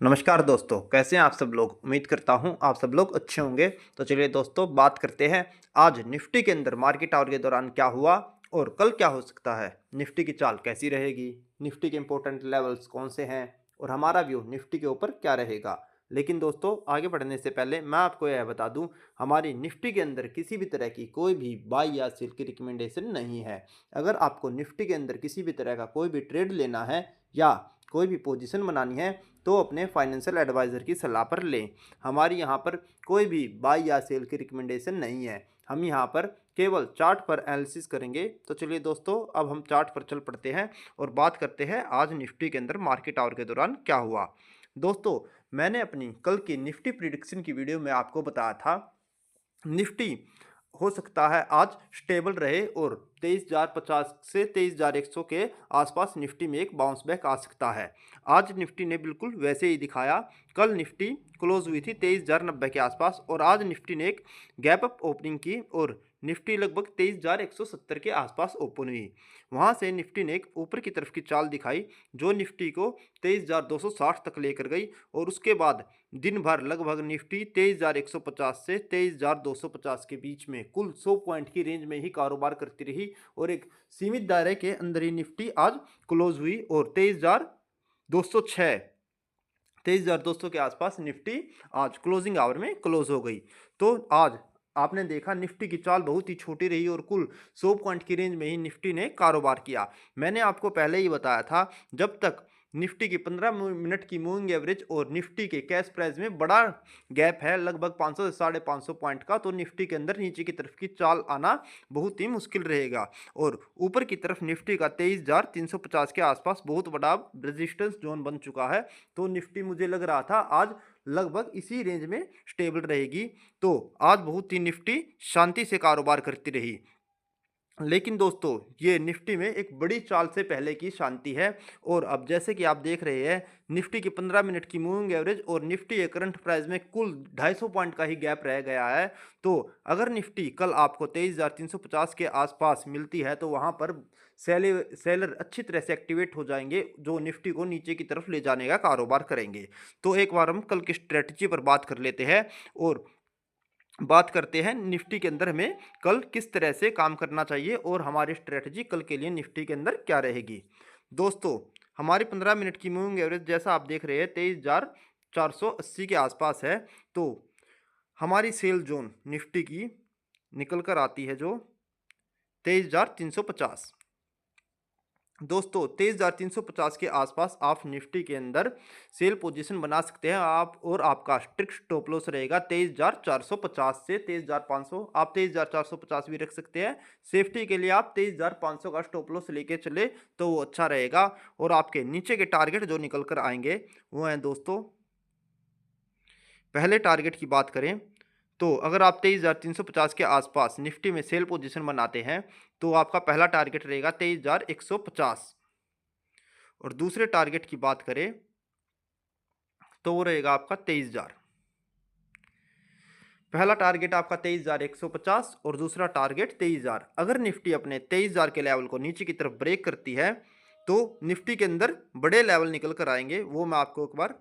नमस्कार दोस्तों, कैसे हैं आप सब लोग। उम्मीद करता हूं आप सब लोग अच्छे होंगे। तो चलिए दोस्तों, बात करते हैं आज निफ्टी के अंदर मार्केट आवर के दौरान क्या हुआ और कल क्या हो सकता है। निफ्टी की चाल कैसी रहेगी, निफ्टी के इंपॉर्टेंट लेवल्स कौन से हैं और हमारा व्यू निफ्टी के ऊपर क्या रहेगा। लेकिन दोस्तों, आगे बढ़ने से पहले मैं आपको यह बता दूं, हमारी निफ्टी के अंदर किसी भी तरह की कोई भी बाई या सेल की रिकमेंडेशन नहीं है। अगर आपको निफ्टी के अंदर किसी भी तरह का कोई भी ट्रेड लेना है या कोई भी पोजीशन बनानी है तो अपने फाइनेंशियल एडवाइज़र की सलाह पर लें। हमारी यहाँ पर कोई भी बाई या सेल की रिकमेंडेशन नहीं है। हम यहाँ पर केवल चार्ट पर एनालिसिस करेंगे। तो चलिए दोस्तों, अब हम चार्ट पर चल पड़ते हैं और बात करते हैं आज निफ्टी के अंदर मार्केट आवर के दौरान क्या हुआ। दोस्तों, मैंने अपनी कल की निफ्टी प्रिडिक्शन की वीडियो में आपको बताया था, निफ्टी हो सकता है आज स्टेबल रहे और 23,050 से 23,100 के आसपास निफ्टी में एक बाउंस बैक आ सकता है। आज निफ्टी ने बिल्कुल वैसे ही दिखाया। कल निफ्टी क्लोज हुई थी 23,090 के आसपास और आज निफ्टी ने एक गैप अप ओपनिंग की और निफ्टी लगभग 23,170 के आसपास ओपन हुई। वहां से निफ्टी ने एक ऊपर की तरफ की चाल दिखाई जो निफ्टी को 23,260 तक लेकर गई और उसके बाद दिन भर लगभग निफ्टी 23,150 से 23,250 के बीच में कुल 100 पॉइंट की रेंज में ही कारोबार करती रही और एक सीमित दायरे के अंदर ही निफ्टी आज क्लोज हुई और 23,206 23,200 के आसपास निफ्टी आज क्लोजिंग आवर में क्लोज हो गई। तो आज आपने देखा निफ्टी की चाल बहुत ही छोटी रही और कुल 100 पॉइंट की रेंज में ही निफ्टी ने कारोबार किया। मैंने आपको पहले ही बताया था, जब तक निफ्टी की 15 मिनट की मूविंग एवरेज और निफ्टी के कैश प्राइस में बड़ा गैप है लगभग 500 से 550 पॉइंट का, तो निफ्टी के अंदर नीचे की तरफ की चाल आना बहुत ही मुश्किल रहेगा। और ऊपर की तरफ निफ्टी का 23,350 के आसपास बहुत बड़ा रेजिस्टेंस जोन बन चुका है। तो निफ्टी मुझे लग रहा था आज लगभग इसी रेंज में स्टेबल रहेगी। तो आज बहुत ही निफ्टी शांति से कारोबार करती रही। लेकिन दोस्तों, ये निफ्टी में एक बड़ी चाल से पहले की शांति है और अब जैसे कि आप देख रहे हैं, निफ्टी की 15 मिनट की मूविंग एवरेज और निफ्टी के करंट प्राइस में कुल 250 पॉइंट का ही गैप रह गया है। तो अगर निफ्टी कल आपको 23,350 के आसपास मिलती है तो वहां पर सेलर अच्छी तरह से एक्टिवेट हो जाएंगे जो निफ्टी को नीचे की तरफ ले जाने का कारोबार करेंगे। तो एक बार हम कल की स्ट्रेटजी पर बात कर लेते हैं और बात करते हैं निफ्टी के अंदर हमें कल किस तरह से काम करना चाहिए और हमारी स्ट्रेटजी कल के लिए निफ्टी के अंदर क्या रहेगी। दोस्तों, हमारी 15 मिनट की मूविंग एवरेज जैसा आप देख रहे हैं 23,480 के आसपास है। तो हमारी सेल जोन निफ्टी की निकल कर आती है जो 23,350। दोस्तों, 23,350 के आसपास आप निफ्टी के अंदर सेल पोजीशन बना सकते हैं आप और आपका स्ट्रिक्ट स्टॉप लॉस रहेगा 23,450 से 23,500। आप 23,450 भी रख सकते हैं। सेफ्टी के लिए आप 23,500 का स्टॉप लॉस लेके चले तो वो अच्छा रहेगा। और आपके नीचे के टारगेट जो निकल कर आएंगे वो हैं दोस्तों, पहले टारगेट की बात करें तो अगर आप 23,350 के आसपास निफ्टी में सेल पोजीशन बनाते हैं तो आपका पहला टारगेट रहेगा 23,150। और दूसरे टारगेट की बात करें तो वो रहेगा आपका 23,000। पहला टारगेट आपका 23,150 और दूसरा टारगेट 23,000। अगर निफ्टी अपने 23,000 के लेवल को नीचे की तरफ ब्रेक करती है तो निफ्टी के अंदर बड़े लेवल निकल कर आएंगे। वो मैं आपको एक बार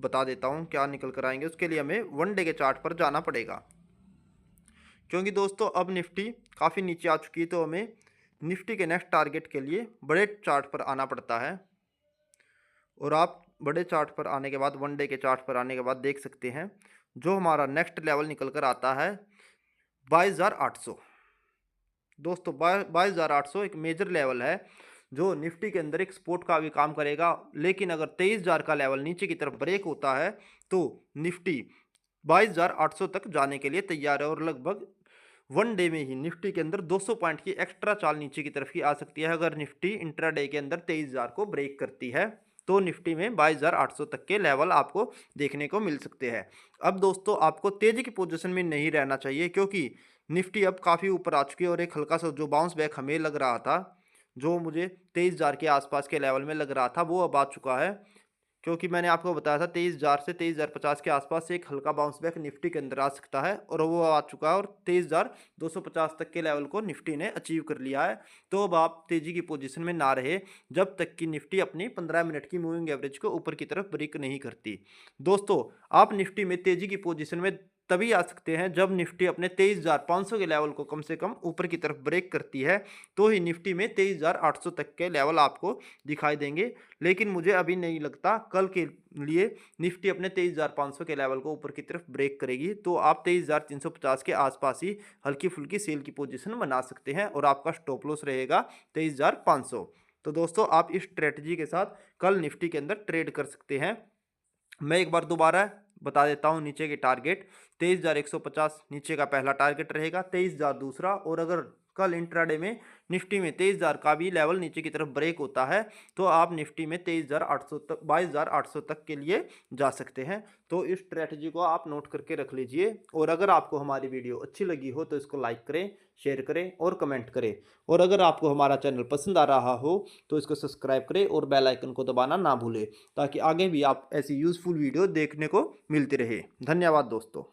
बता देता हूँ क्या निकल कर आएंगे। उसके लिए हमें वन डे के चार्ट पर जाना पड़ेगा, क्योंकि दोस्तों अब निफ्टी काफ़ी नीचे आ चुकी है तो हमें निफ्टी के नेक्स्ट टारगेट के लिए बड़े चार्ट पर आना पड़ता है। और आप बड़े चार्ट पर आने के बाद, वन डे के चार्ट पर आने के बाद देख सकते हैं जो हमारा नेक्स्ट लेवल निकल कर आता है 22,800। दोस्तों, 22,800 एक मेजर लेवल है जो निफ्टी के अंदर एक सपोर्ट का भी काम करेगा। लेकिन अगर 23,000 का लेवल नीचे की तरफ ब्रेक होता है तो निफ्टी 22,800 तक जाने के लिए तैयार है और लगभग वन डे में ही निफ्टी के अंदर 200 पॉइंट की एक्स्ट्रा चाल नीचे की तरफ की आ सकती है। अगर निफ्टी इंट्राडे के अंदर 23,000 को ब्रेक करती है तो निफ्टी में 22,800 तक के लेवल आपको देखने को मिल सकते हैं। अब दोस्तों, आपको तेजी की पोजीशन में नहीं रहना चाहिए क्योंकि निफ्टी अब काफ़ी ऊपर आ चुकी है और एक हल्का सा जो बाउंस बैक हमें लग रहा था, जो मुझे 23,000 के आसपास के लेवल में लग रहा था, वो अब आ चुका है। क्योंकि मैंने आपको बताया था 23,000 से 23,050 के आसपास एक हल्का बाउंस बैक निफ्टी के अंदर आ सकता है और वो आ चुका है और 23,250 तक के लेवल को निफ्टी ने अचीव कर लिया है। तो अब आप तेजी की पोजीशन में ना रहे जब तक कि निफ्टी अपनी 15 मिनट की मूविंग एवरेज को ऊपर की तरफ ब्रेक नहीं करती। दोस्तों, आप निफ्टी में तेजी की पोजीशन में तभी आ सकते हैं जब निफ्टी अपने 23,500 के लेवल को कम से कम ऊपर की तरफ ब्रेक करती है, तो ही निफ्टी में 23,800 तक के लेवल आपको दिखाई देंगे। लेकिन मुझे अभी नहीं लगता कल के लिए निफ्टी अपने 23,500 के लेवल को ऊपर की तरफ ब्रेक करेगी। तो आप 23,350 के आसपास ही हल्की फुल्की सेल की पोजीशन बना सकते हैं और आपका स्टॉप लॉस रहेगा 23,500। तो दोस्तों, आप इस स्ट्रेटजी के साथ कल निफ्टी के अंदर ट्रेड कर सकते हैं। मैं एक बार दोबारा बता देता हूं नीचे के टारगेट। 23,150 नीचे का पहला टारगेट रहेगा, 23,000 दूसरा, और अगर कल इंट्राडे में निफ्टी में 23,000 का भी लेवल नीचे की तरफ ब्रेक होता है तो आप निफ्टी में 23,800 तक 22,800 तक के लिए जा सकते हैं। तो इस स्ट्रेटजी को आप नोट करके रख लीजिए। और अगर आपको हमारी वीडियो अच्छी लगी हो तो इसको लाइक करें, शेयर करें और कमेंट करें। और अगर आपको हमारा चैनल पसंद आ रहा हो तो इसको सब्सक्राइब करें और बेल आइकन को दबाना ना भूलें, ताकि आगे भी आप ऐसी यूज़फुल वीडियो देखने को मिलती रहे। धन्यवाद दोस्तों।